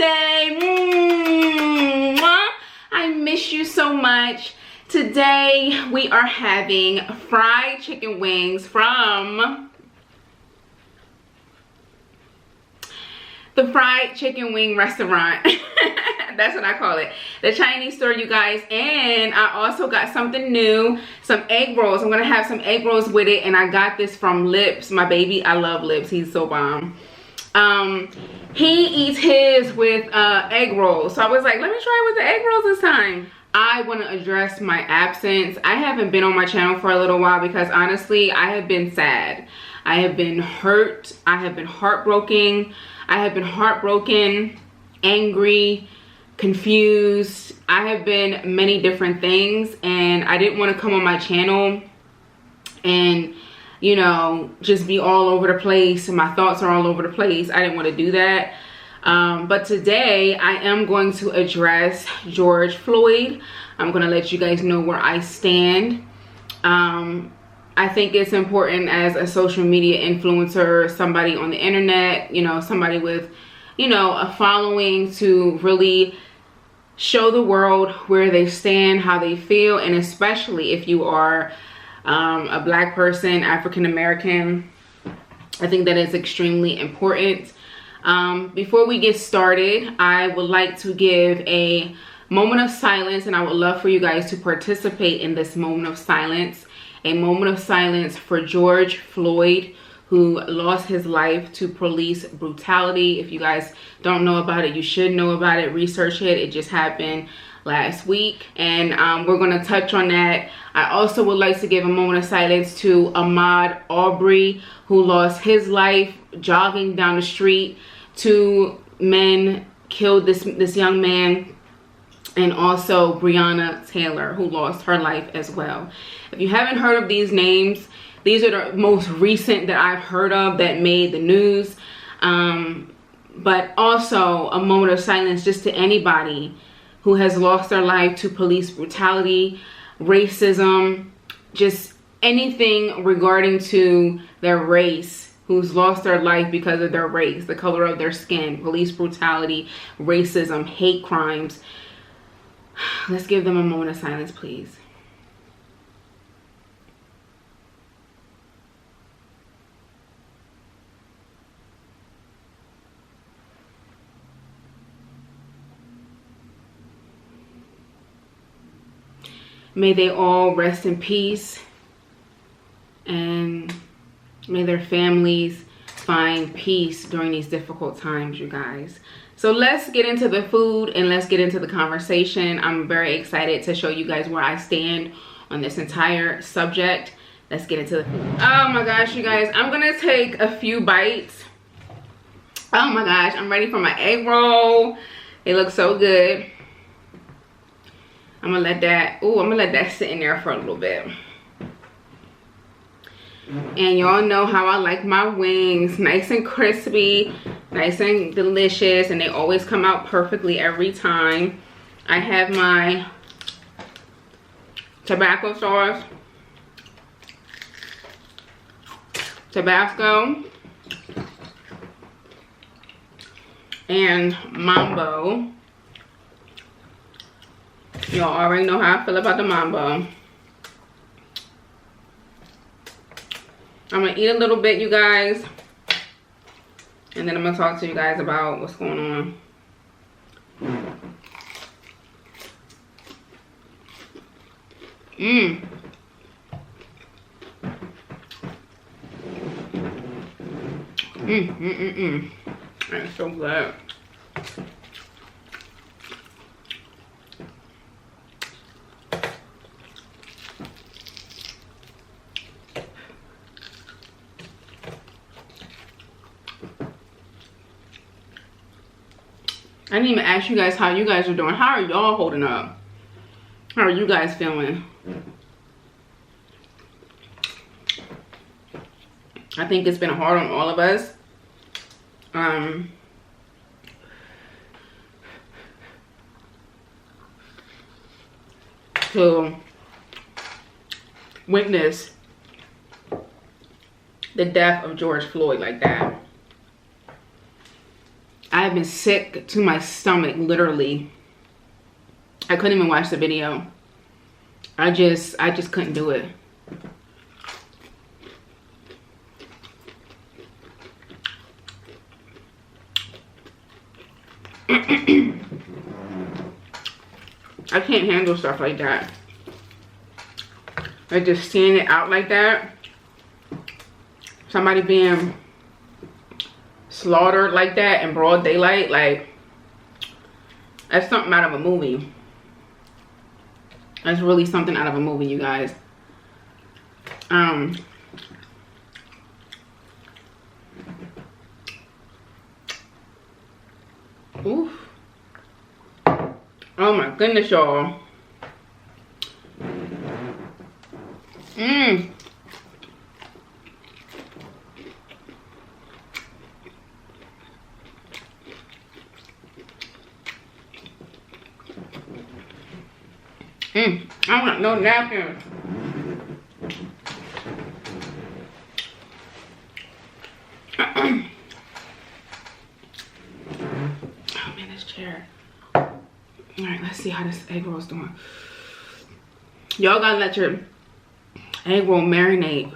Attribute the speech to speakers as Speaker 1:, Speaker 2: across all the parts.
Speaker 1: Wednesday. Mwah. I miss you so much. Today we are having fried chicken wings from the Fried Chicken Wing Restaurant. That's what I call it. The Chinese store, you guys. And I also got something new, some egg rolls. I'm gonna have some egg rolls with it, and I got this from Lips, my baby. I love Lips, he's so bomb. He eats his with egg rolls, so I was like, let me try it with the egg rolls this time. I want to address my absence. I haven't been on my channel for a little while because honestly I have been sad. I have been hurt. I have been heartbroken. Angry, confused. I have been many different things, and I didn't want to come on my channel and, you know, just be all over the place. My thoughts are all over the place. I didn't want to do that. But today I am going to address George Floyd. I'm going to let you guys know where I stand. I think it's important as a social media influencer, somebody on the internet, you know, somebody with, you know, a following, to really show the world where they stand, how they feel, and especially if you are a Black person, African American. I think that is extremely important. Before we get started, I would like to give a moment of silence, and I would love for you guys to participate in this moment of silence. A moment of silence for George Floyd, who lost his life to police brutality. If you guys don't know about it, you should know about it. Research it. It just happened last week, and we're going to touch on that. I also would like to give a moment of silence to Ahmaud Arbery, who lost his life jogging down the street. 2 men killed this young man, and also Breonna Taylor, who lost her life as well. If you haven't heard of these names, these are the most recent that I've heard of that made the news. But also a moment of silence just to anybody who has lost their life to police brutality, racism, just anything regarding to their race, who's lost their life because of their race, the color of their skin, police brutality, racism, hate crimes. Let's give them a moment of silence, please. May they all rest in peace, and may their families find peace during these difficult times, you guys. So let's get into the food and let's get into the conversation. I'm very excited to show you guys where I stand on this entire subject. Let's get into the food. Oh my gosh, you guys, I'm gonna take a few bites. Oh my gosh, I'm ready for my egg roll. It looks so good. I'm gonna let that sit in there for a little bit. And y'all know how I like my wings, nice and crispy, nice and delicious, and they always come out perfectly every time. I have my tobacco sauce, Tabasco, and Mambo. Y'all already know how I feel about the Mambo. I'm gonna eat a little bit, you guys, and then I'm gonna talk to you guys about what's going on. That's so good. I didn't even ask you guys how you guys are doing. How are y'all holding up? How are you guys feeling? I think it's been hard on all of us. To witness the death of George Floyd like that. I have been sick to my stomach, literally. I couldn't even watch the video. I just couldn't do it. I can't handle stuff like that. Like just seeing it out like that. Somebody being slaughtered like that in broad daylight, like that's something out of a movie. That's really something out of a movie, you guys. Oof. Oh my goodness, y'all. I want no napkin. Oh man, this chair. Alright, let's see how this egg roll is doing. Y'all gotta let your egg roll marinate.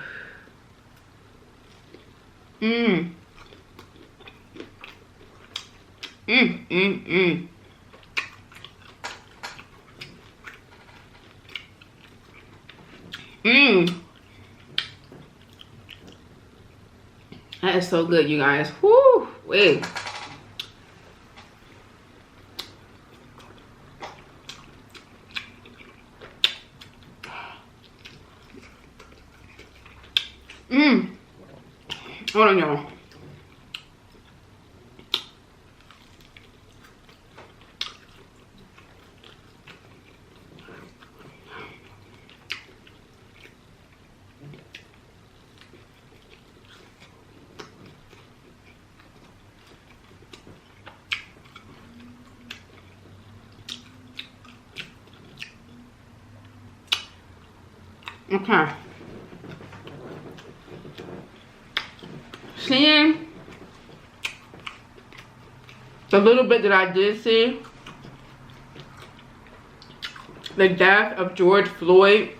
Speaker 1: That is so good, you guys. Whoo, wait. Hold on, y'all. Okay. Seeing the little bit that I did see, the death of George Floyd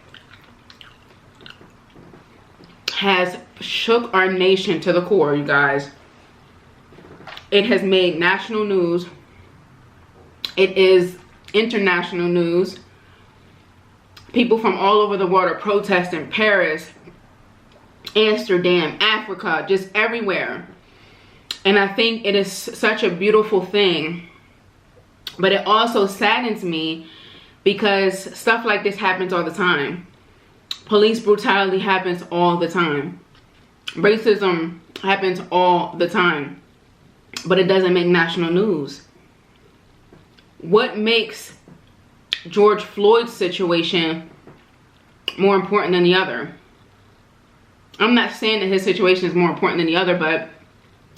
Speaker 1: has shook our nation to the core, you guys. It has made national news. It is international news. People from all over the world are protesting. Paris, Amsterdam, Africa, just everywhere. And I think it is such a beautiful thing. But it also saddens me because stuff like this happens all the time. Police brutality happens all the time. Racism happens all the time. But it doesn't make national news. What makes George Floyd's situation more important than the other? I'm not saying that his situation is more important than the other, but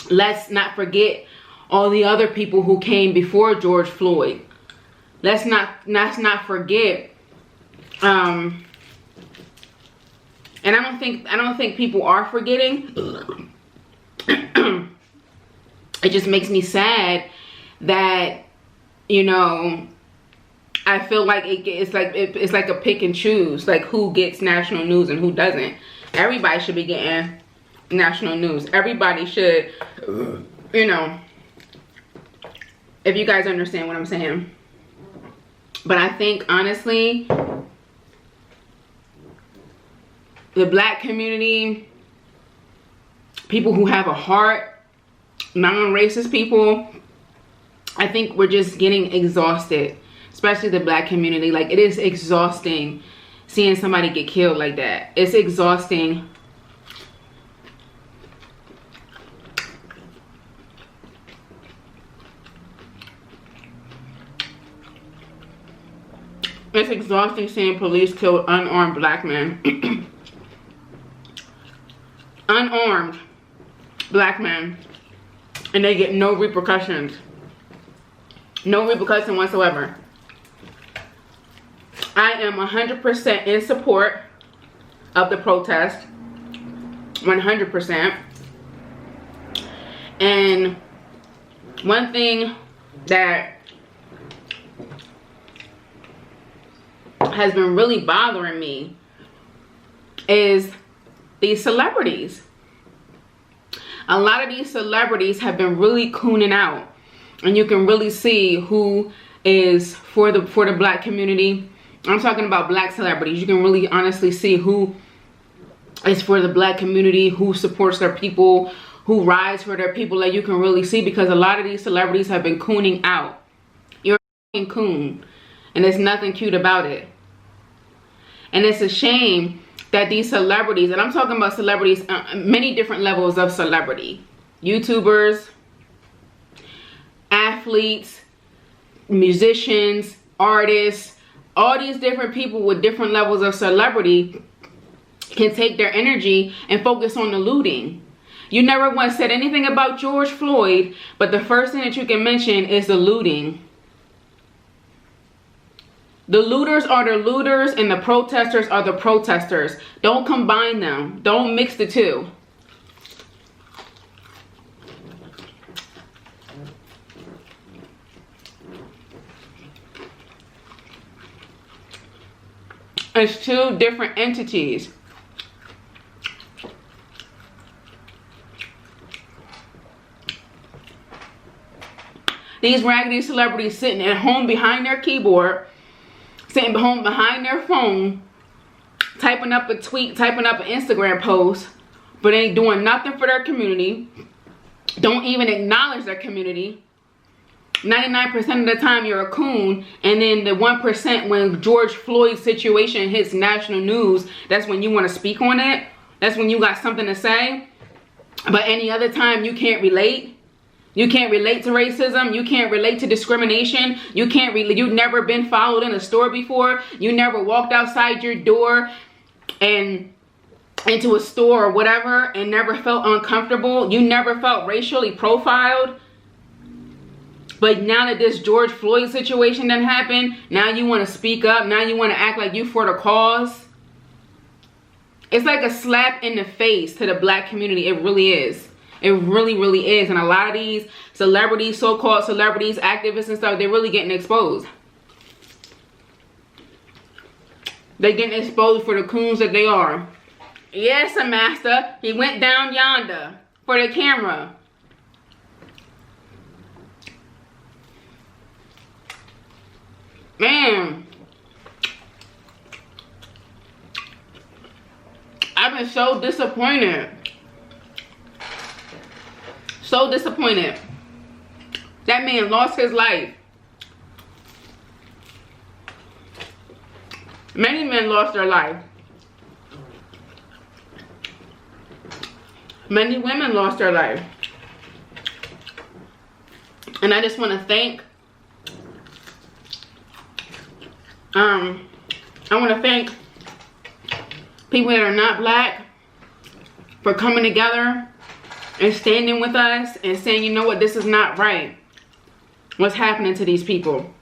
Speaker 1: let's not forget all the other people who came before George Floyd. Let's not forget. And I don't think people are forgetting. It just makes me sad that, you know, I feel like it's like a pick and choose, like who gets national news and who doesn't. Everybody should be getting national news. Everybody should, you know, if you guys understand what I'm saying. But I think, honestly, the black community, people who have a heart, non-racist people, I think we're just getting exhausted. Especially the black community. Like, it is exhausting seeing somebody get killed like that. It's exhausting. It's exhausting seeing police kill unarmed black men. Unarmed black men. And they get no repercussions. No repercussion whatsoever. I am 100% in support of the protest. 100%. And one thing that has been really bothering me is these celebrities. A lot of these celebrities have been really cooning out, and you can really see who is for the black community. I'm talking about black celebrities. You can really honestly see who is for the black community, who supports their people, who rides for their people. Like, you can really see, because a lot of these celebrities have been cooning out. You're a coon, and there's nothing cute about it. And it's a shame that these celebrities, and I'm talking about celebrities, many different levels of celebrity, YouTubers, athletes, musicians, artists, all these different people with different levels of celebrity can take their energy and focus on the looting. You never once said anything about George Floyd, but the first thing that you can mention is the looting. The looters are the looters and the protesters are the protesters. Don't combine them. Don't mix the two. It's two different entities. These raggedy celebrities sitting at home behind their keyboard, sitting home behind their phone, typing up a tweet, typing up an Instagram post, but ain't doing nothing for their community. Don't even acknowledge their community. 99% of the time you're a coon, and then the 1% when George Floyd's situation hits national news, that's when you want to speak on it. That's when you got something to say. But any other time you can't relate. You can't relate to racism. You can't relate to discrimination. You've never been followed in a store before. You never walked outside your door and into a store or whatever and never felt uncomfortable. You never felt racially profiled. But now that this George Floyd situation done happened, now you want to speak up. Now you want to act like you for the cause. It's like a slap in the face to the black community. It really is. It really, really is. And a lot of these celebrities, so-called celebrities, activists and stuff, they're really getting exposed. They're getting exposed for the coons that they are. Yes, a master. He went down yonder for the camera. Man. I've been so disappointed. So disappointed. That man lost his life. Many men lost their life. Many women lost their life. And I just want to thank people that are not black for coming together and standing with us and saying, you know what, this is not right. What's happening to these people?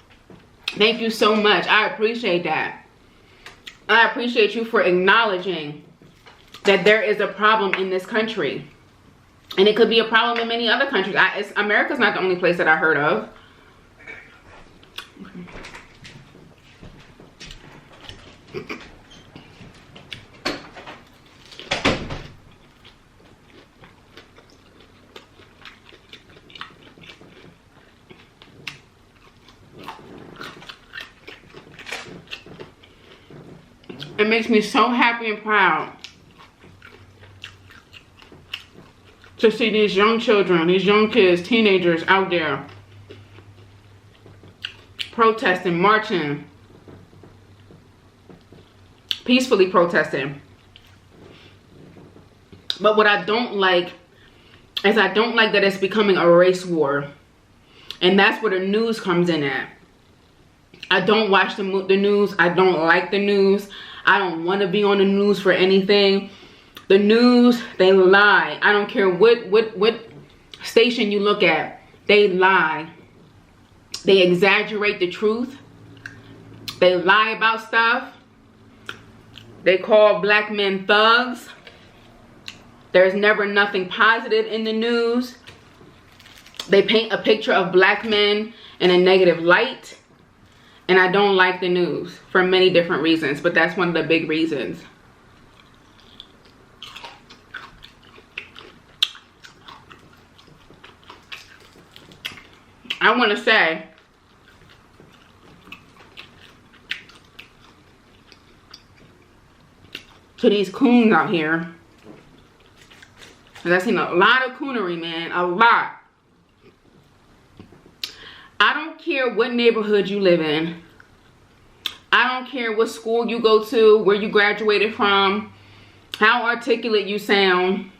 Speaker 1: Thank you so much. I appreciate that. I appreciate you for acknowledging that there is a problem in this country. And it could be a problem in many other countries. America's not the only place that I heard of. It makes me so happy and proud to see these young children, these young kids, teenagers out there protesting, marching, peacefully protesting. But what I don't like is I don't like that it's becoming a race war. And that's where the news comes in at. I don't watch the news. I don't like the news. I don't want to be on the news for anything. The news, they lie. I don't care what station you look at. They lie. They exaggerate the truth. They lie about stuff. They call black men thugs. There's never nothing positive in the news. They paint a picture of black men in a negative light. And I don't like the news for many different reasons, but that's one of the big reasons. I want to say, to these coons out here, because I've seen a lot of coonery, man, a lot. I don't care what neighborhood you live in. I don't care what school you go to, where you graduated from, how articulate you sound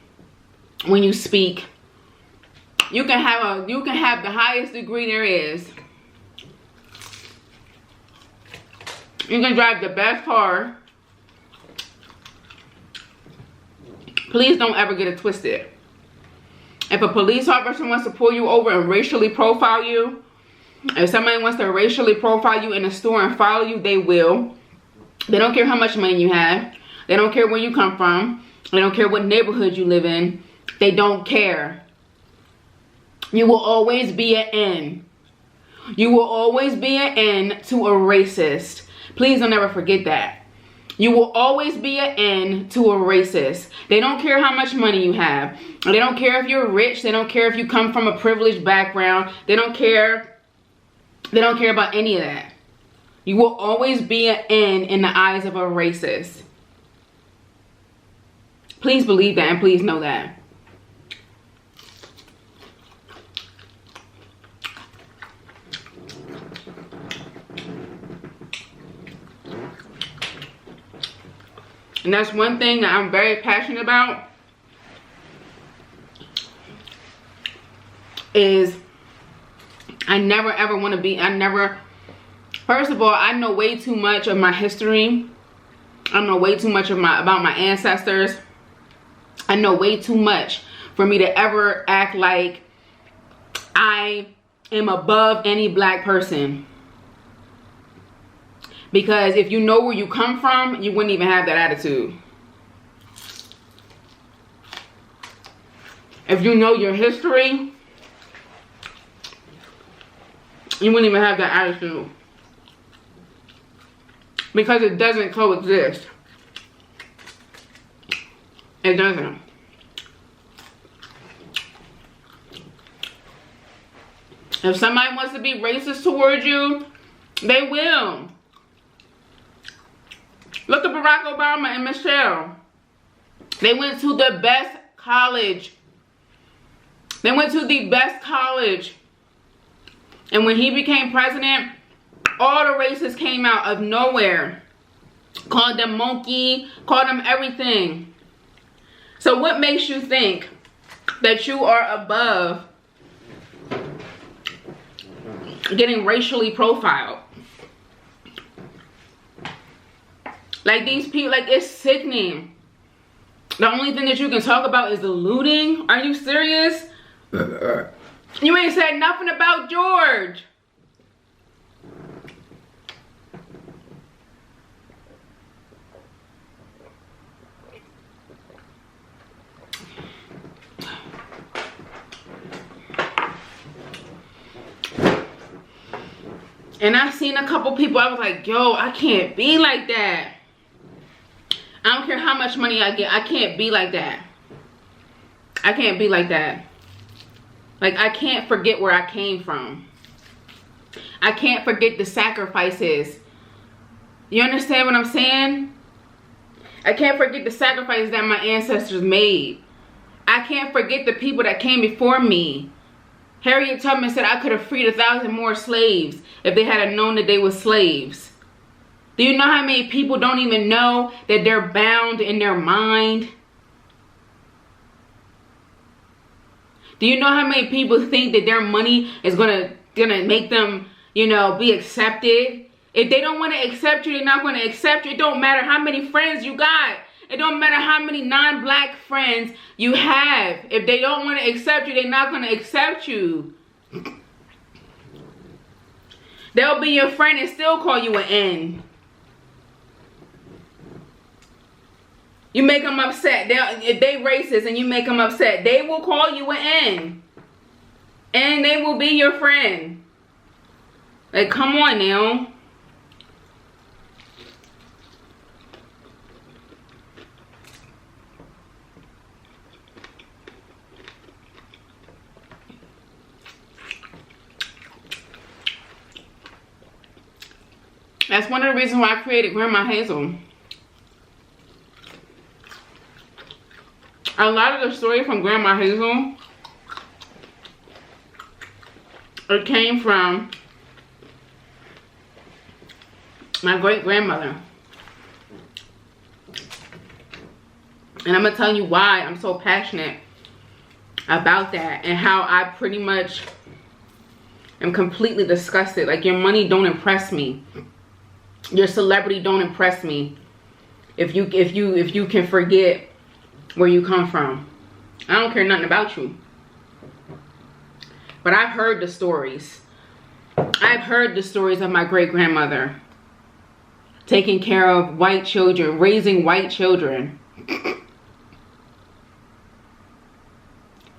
Speaker 1: when you speak. You can have the highest degree there is. You can drive the best car. Please don't ever get it twisted. If a police officer wants to pull you over and racially profile you, if somebody wants to racially profile you in a store and follow you, they will. They don't care how much money you have. They don't care where you come from. They don't care what neighborhood you live in. They don't care. You will always be an N. You will always be an N to a racist. Please don't ever forget that. You will always be an N to a racist. They don't care how much money you have. They don't care if you're rich. They don't care if you come from a privileged background. They don't care. They don't care about any of that. You will always be an N in the eyes of a racist. Please believe that and please know that. And that's one thing that I'm very passionate about, is I never ever want to be, first of all, I know way too much of my history. I know way too much about my ancestors. I know way too much for me to ever act like I am above any black person. Because if you know where you come from, you wouldn't even have that attitude. If you know your history, you wouldn't even have that attitude. Because it doesn't coexist. It doesn't. If somebody wants to be racist towards you, they will. Look at Barack Obama and Michelle. They went to the best college. They went to the best college. And when he became president, all the racists came out of nowhere. Called them monkey, called them everything. So what makes you think that you are above getting racially profiled? Like these people, like it's sickening. The only thing that you can talk about is the looting. Are you serious? You ain't said nothing about George. And I seen a couple people, I was like, yo, I can't be like that. I don't care how much money I get. I can't be like that. I can't be like that. Like, I can't forget where I came from. I can't forget the sacrifices. You understand what I'm saying? I can't forget the sacrifices that my ancestors made. I can't forget the people that came before me. Harriet Tubman said I could have freed 1,000 more slaves if they had known that they were slaves. Do you know how many people don't even know that they're bound in their mind? Do you know how many people think that their money is gonna make them, you know, be accepted? If they don't want to accept you, they're not going to accept you. It don't matter how many friends you got. It don't matter how many non-black friends you have. If they don't want to accept you, they're not going to accept you. They'll be your friend and still call you an N. You make them upset. If they racist and you make them upset, they will call you an N. And they will be your friend. Like, come on now. That's one of the reasons why I created Grandma Hazel. A lot of the story from Grandma Hazel, it came from my great-grandmother. And I'm going to tell you why I'm so passionate about that and how I pretty much am completely disgusted. Like, your money don't impress me. Your celebrity don't impress me. If you can forget where you come from. I don't care nothing about you. But I've heard the stories. I've heard the stories of my great-grandmother taking care of white children, raising white children,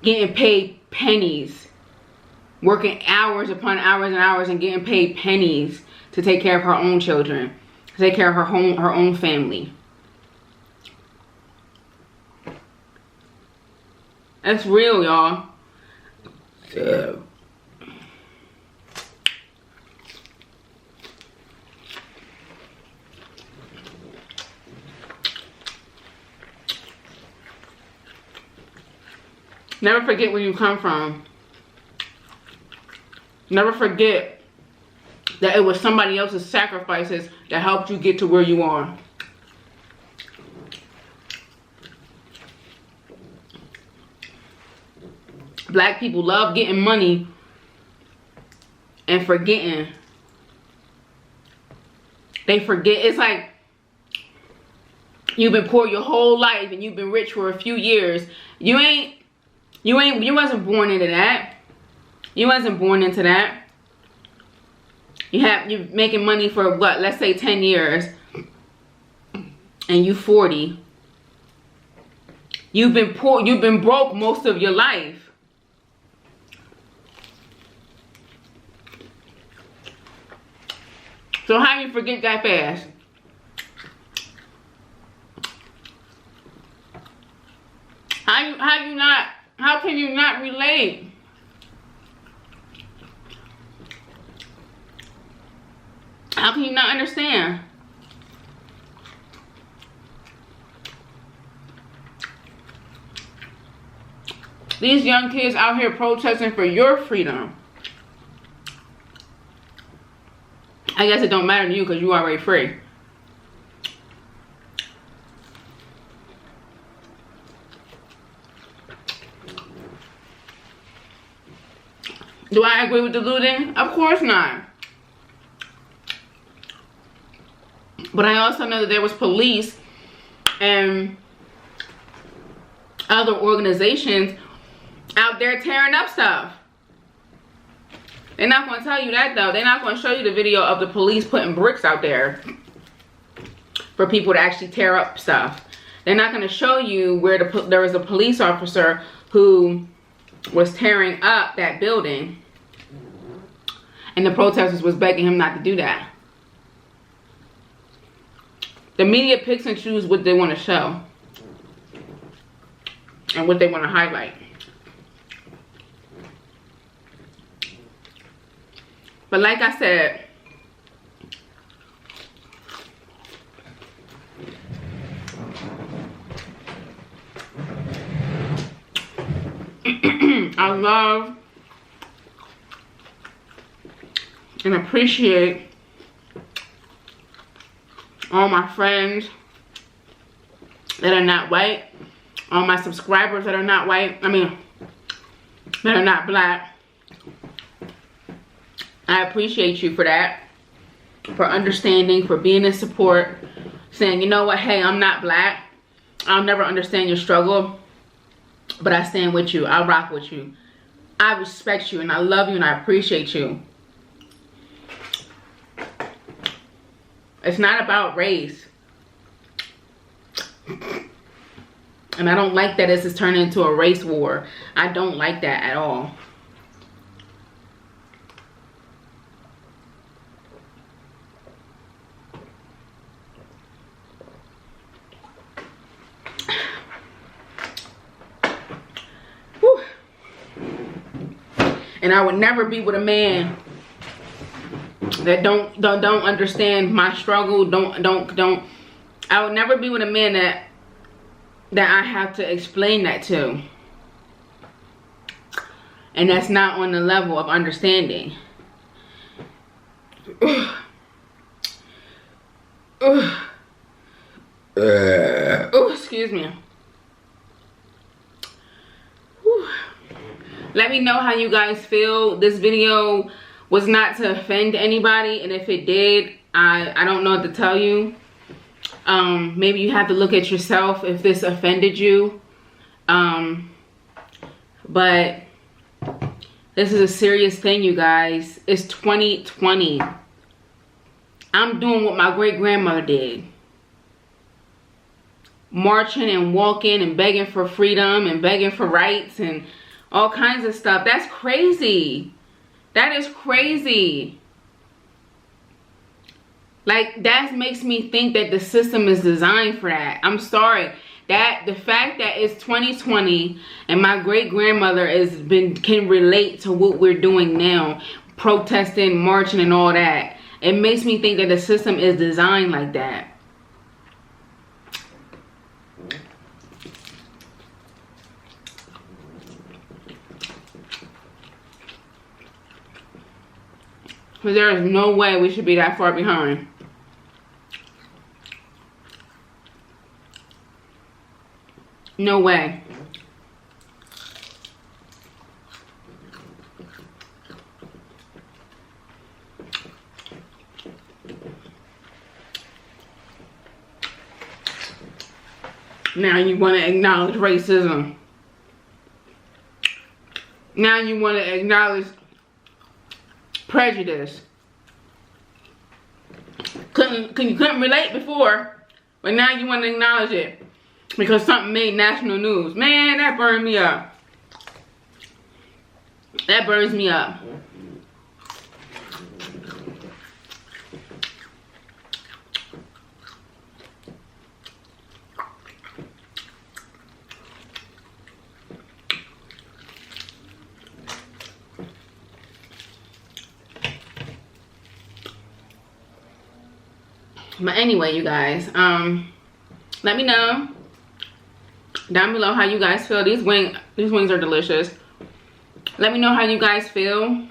Speaker 1: getting paid pennies, working hours upon hours and hours and getting paid pennies to take care of her own children, to take care of her own family. That's real, y'all. Yeah. Never forget where you come from. Never forget that it was somebody else's sacrifices that helped you get to where you are. Black people love getting money and forgetting. They forget. It's like you've been poor your whole life and you've been rich for a few years. You wasn't born into that. You wasn't born into that. You're making money for what? Let's say 10 years. And you 40. You've been poor, you've been broke most of your life. So how you forget that fast? How can you not relate? How can you not understand? These young kids out here protesting for your freedom. I guess it don't matter to you because you already free. Do I agree with the looting? Of course not. But I also know that there was police and other organizations out there tearing up stuff. They're not going to tell you that, though. They're not going to show you the video of the police putting bricks out there for people to actually tear up stuff. They're not going to show you where there was a police officer who was tearing up that building and the protesters was begging him not to do that. The media picks and chooses what they want to show and what they want to highlight. But like I said, I love and appreciate all my friends that are not white, all my subscribers that are not white, that are not black. I appreciate you for that, for understanding, for being in support, saying, you know what, hey, I'm not black. I'll never understand your struggle, but I stand with you. I rock with you. I respect you, and I love you, and I appreciate you. It's not about race. And I don't like that this is turning into a race war. I don't like that at all. And I would never be with a man that don't understand my struggle. I would never be with a man that I have to explain that to. And that's not on the level of understanding. Excuse me. Let me know how you guys feel. This video was not to offend anybody, and if it did, I don't know what to tell you. Maybe you have to look at yourself if this offended you. But this is a serious thing, you guys. It's 2020. I'm doing what my great-grandmother did. Marching and walking and begging for freedom and begging for rights and all kinds of stuff. That's crazy. That is crazy. Like, that makes me think that the system is designed for that. I'm sorry. The fact that it's 2020 and my great-grandmother can relate to what we're doing now, protesting, marching, and all that. It makes me think that the system is designed like that. Because there is no way we should be that far behind. No way. Now you want to acknowledge racism. Now you want to acknowledge prejudice. You couldn't relate before, but now you want to acknowledge it because something made national news. Man, that burned me up. That burns me up. But anyway, you guys, let me know down below how you guys feel. These wings are delicious. Let me know how you guys feel.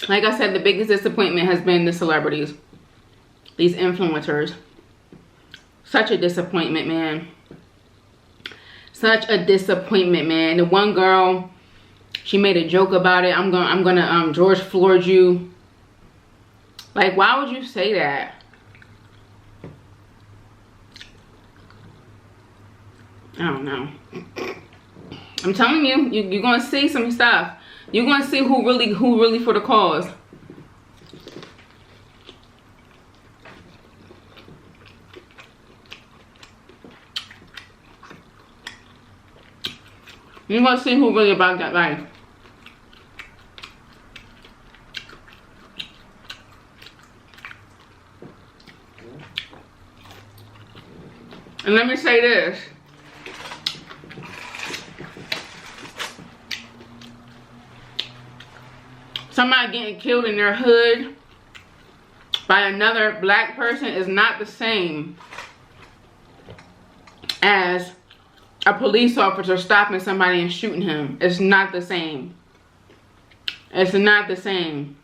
Speaker 1: Like I said, the biggest disappointment has been the celebrities, these influencers. Such a disappointment, man. Such a disappointment, man. The one girl, she made a joke about it. I'm gonna George Floyd you. Like, why would you say that? I don't know. I'm telling you, you're gonna see some stuff. You're gonna see who really for the cause. You're gonna see who really about that life. And let me say this. Somebody getting killed in their hood by another black person is not the same as a police officer stopping somebody and shooting him. It's not the same. It's not the same.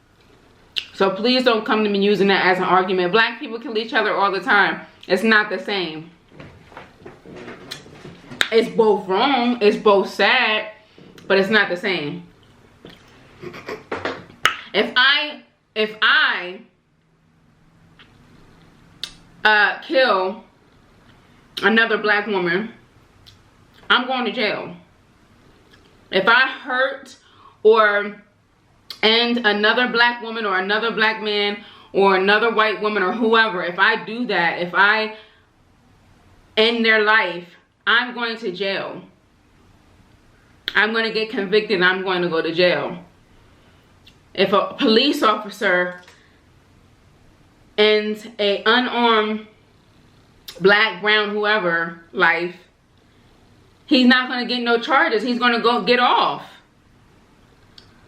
Speaker 1: So please don't come to me using that as an argument. Black people kill each other all the time. It's not the same. It's both wrong, it's both sad, but it's not the same. If I kill another black woman, I'm going to jail. If I hurt or end another black woman or another black man or another white woman or whoever, if I do that, if I end their life, I'm going to jail. I'm going to get convicted and I'm going to go to jail. If a police officer ends a unarmed black, brown, whoever life, he's not going to get no charges. He's going to go get off.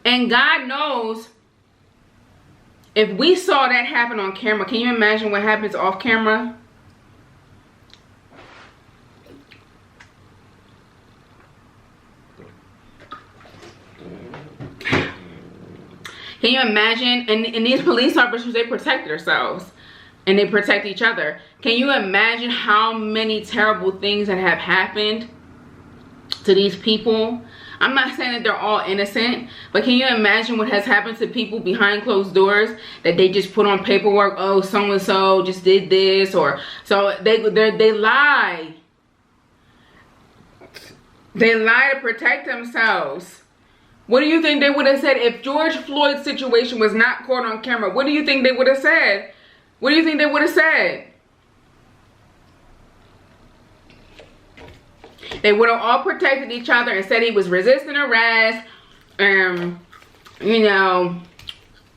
Speaker 1: And God knows, if we saw that happen on camera, can you imagine what happens off camera? Can you imagine? And these police officers, they protect themselves and they protect each other. Can you imagine how many terrible things that have happened to these people? I'm not saying that they're all innocent, but can you imagine what has happened to people behind closed doors that they just put on paperwork? Oh, so and so just did this, or so they lie. They lie to protect themselves. What do you think they would have said if George Floyd's situation was not caught on camera? What do you think they would have said? What do you think they would have said? They would have all protected each other and said he was resisting arrest, and, you know,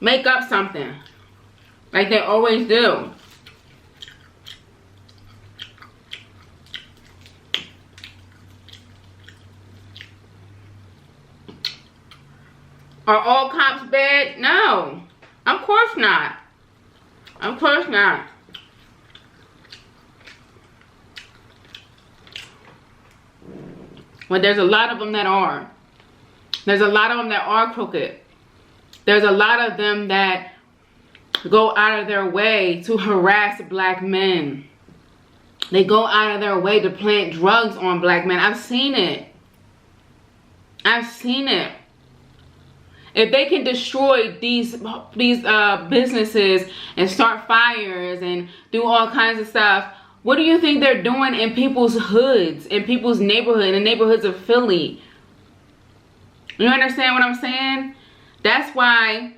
Speaker 1: make up something like they always do. Are all cops bad? No, of course not. Of course not. But there's a lot of them that are. There's a lot of them that are crooked. There's a lot of them that go out of their way to harass black men. They go out of their way to plant drugs on black men. I've seen it. I've seen it. If they can destroy these businesses and start fires and do all kinds of stuff, what do you think they're doing in people's hoods, in people's neighborhood, in the neighborhoods of Philly? You understand what I'm saying? That's why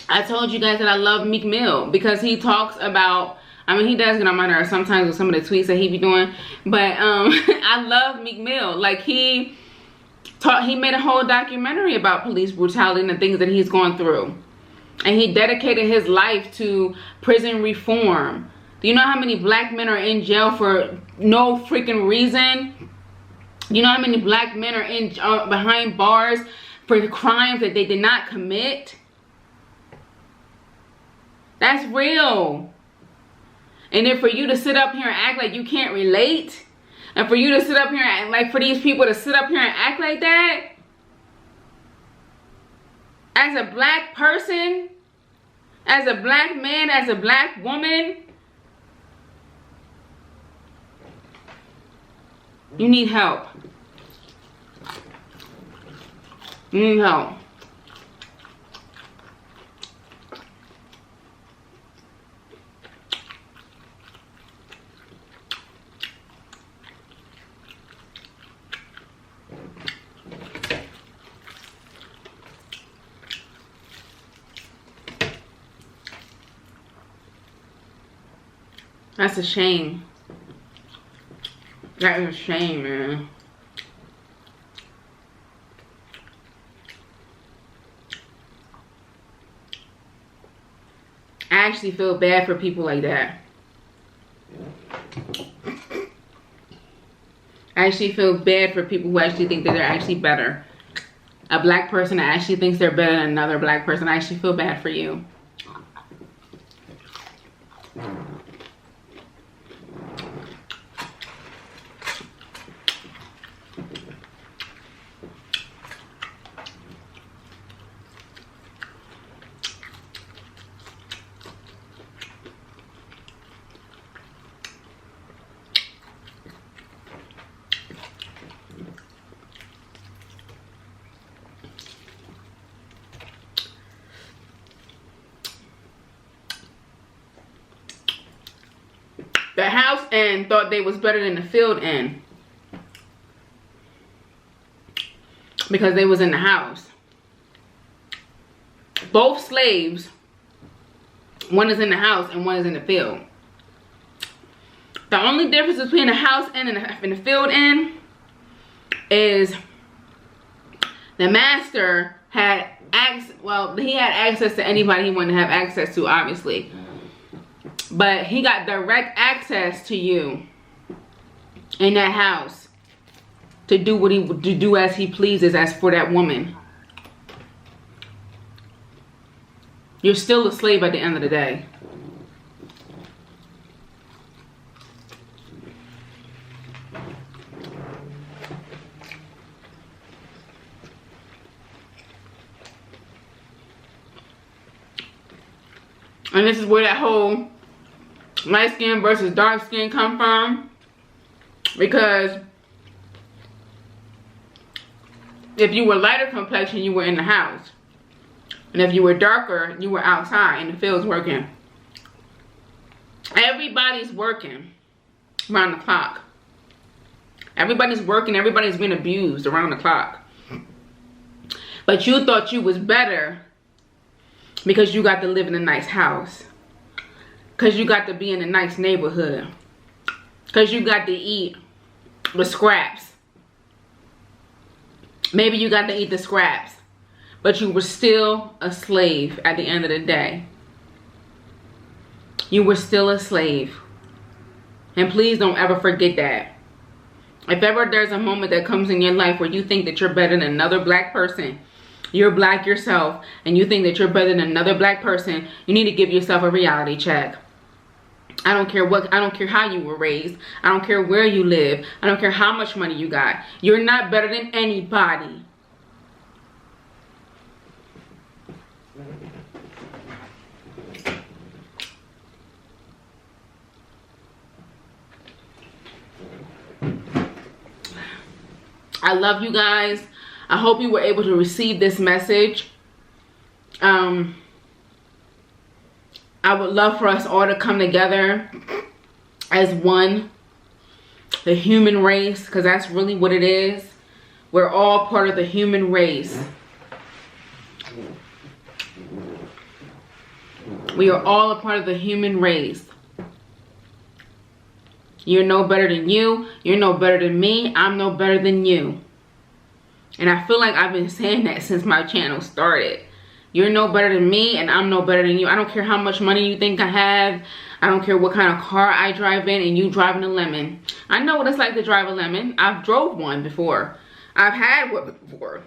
Speaker 1: I told you guys that I love Meek Mill, because he talks about, I mean, he does get on my nerves sometimes with some of the tweets that he be doing, but I love Meek Mill. Like, he made a whole documentary about police brutality and the things that he's gone through. And he dedicated his life to prison reform. Do you know how many black men are in jail for no freaking reason? You know how many black men are in behind bars for crimes that they did not commit? That's real. And then for you to sit up here and act like you can't relate, and for you to sit up here and like for these people to sit up here and act like that, as a black person, as a black man, as a black woman, you need help. You need help. That's a shame. That is a shame, man. I actually feel bad for people like that. I actually feel bad for people who actually think that they're actually better. A black person that actually thinks they're better than another black person. I actually feel bad for you. The house end thought they was better than the field end because they was in the house. Both slaves, one is in the house and one is in the field. The only difference between the house end and the field end is the master had he had access to anybody he wanted to have access to, obviously. But he got direct access to you in that house. to do what he to do as he pleases as for that woman. You're still a slave at the end of the day. And this is where that whole light skin versus dark skin come from. Because if you were lighter complexion, you were in the house. And if you were darker, you were outside in the fields working. Everybody's working around the clock. Everybody's working. Everybody's been abused around the clock. But you thought you was better because you got to live in a nice house. Because you got to be in a nice neighborhood. Because you got to eat the scraps. Maybe you got to eat the scraps. But you were still a slave at the end of the day. You were still a slave. And please don't ever forget that. If ever there's a moment that comes in your life where you think that you're better than another black person, you're black yourself, and you think that you're better than another black person, you need to give yourself a reality check. I don't care how you were raised. I don't care where you live. I don't care how much money you got. You're not better than anybody. I love you guys. I hope you were able to receive this message. I would love for us all to come together as one, the human race, because that's really what it is. We're all part of the human race. We are all a part of the human race. You're no better than you. You're no better than me. I'm no better than you. And I feel like I've been saying that since my channel started. You're no better than me and I'm no better than you. I don't care how much money you think I have. I don't care what kind of car I drive in and you driving a lemon. I know what it's like to drive a lemon. I've drove one before. I've had one before.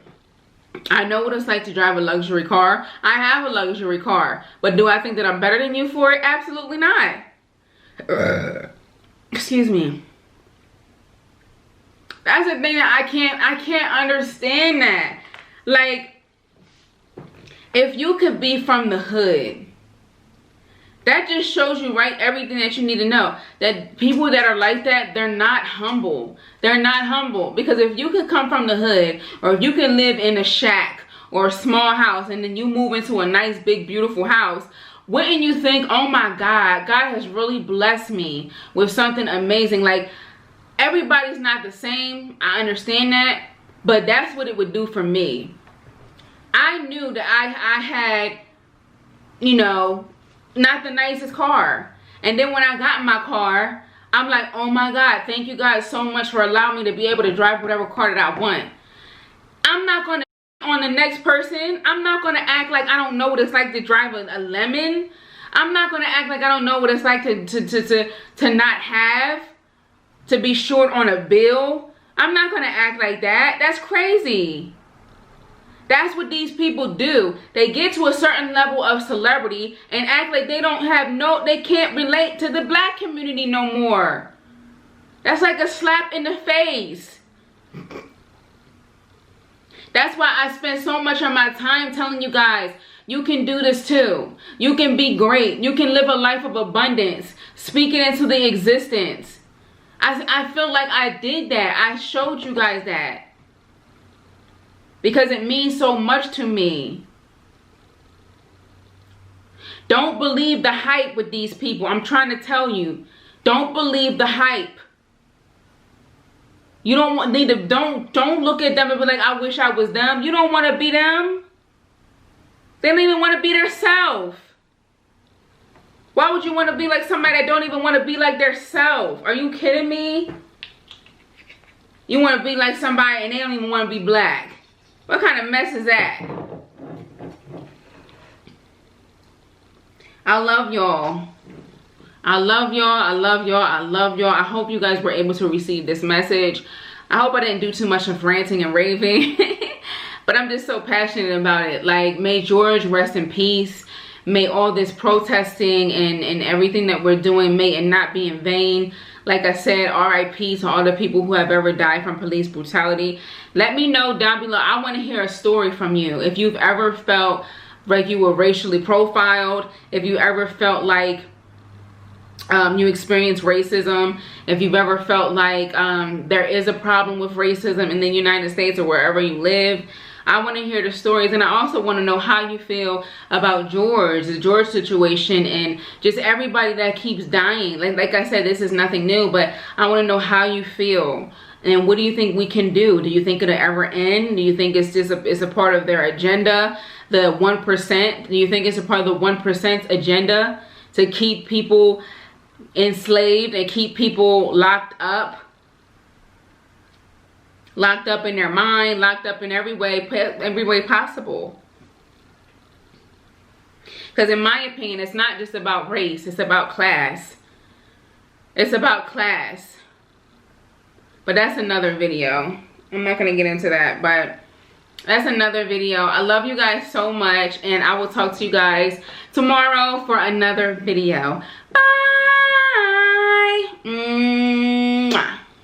Speaker 1: I know what it's like to drive a luxury car. I have a luxury car. But do I think that I'm better than you for it? Absolutely not. Excuse me. That's the thing that I can't understand that. Like, if you could be from the hood, that just shows you right everything that you need to know. That people that are like that, they're not humble. They're not humble. Because if you could come from the hood, or if you can live in a shack or a small house, and then you move into a nice, big, beautiful house, wouldn't you think, oh my God, God has really blessed me with something amazing? Like, everybody's not the same. I understand that. But that's what it would do for me. I knew that I had, you know, not the nicest car. And then when I got in my car, I'm like, oh my God, thank you guys so much for allowing me to be able to drive whatever car that I want. I'm not going to on the next person. I'm not going to act like I don't know what it's like to drive a lemon. I'm not going to act like I don't know what it's like to not have, to be short on a bill. I'm not going to act like that. That's crazy. That's what these people do. They get to a certain level of celebrity and act like they don't have they can't relate to the black community no more. That's like a slap in the face. That's why I spend so much of my time telling you guys, you can do this too. You can be great. You can live a life of abundance. Speak it into the existence. I feel like I did that. I showed you guys that. Because it means so much to me. Don't believe the hype with these people. I'm trying to tell you. Don't believe the hype. You don't look at them and be like, I wish I was them. You don't want to be them. They don't even want to be themselves. Why would you want to be like somebody that don't even want to be like their self? Are you kidding me? You want to be like somebody and they don't even want to be black. What kind of mess is that? I love y'all. I love y'all. I love y'all. I love y'all. I hope you guys were able to receive this message. I hope I didn't do too much of ranting and raving. But I'm just so passionate about it. Like, may George rest in peace. May all this protesting and everything that we're doing, may it not be in vain. Like I said, RIP to all the people who have ever died from police brutality. Let me know down below. I want to hear a story from you. If you've ever felt like you were racially profiled, if you ever felt like you experienced racism, if you've ever felt like there is a problem with racism in the United States or wherever you live. I want to hear the stories, and I also want to know how you feel about the George situation, and just everybody that keeps dying. Like I said, this is nothing new, but I want to know how you feel, and what do you think we can do? Do you think it'll ever end? Do you think it's just it's a part of their agenda, the 1%? Do you think it's a part of the 1% agenda to keep people enslaved and keep people locked up in their mind, locked up in every way possible? Because in my opinion, it's not just about race, it's about class. It's about class. But that's another video. I'm not going to get into that, but that's another video. I love you guys so much, and I will talk to you guys tomorrow for another video. Bye.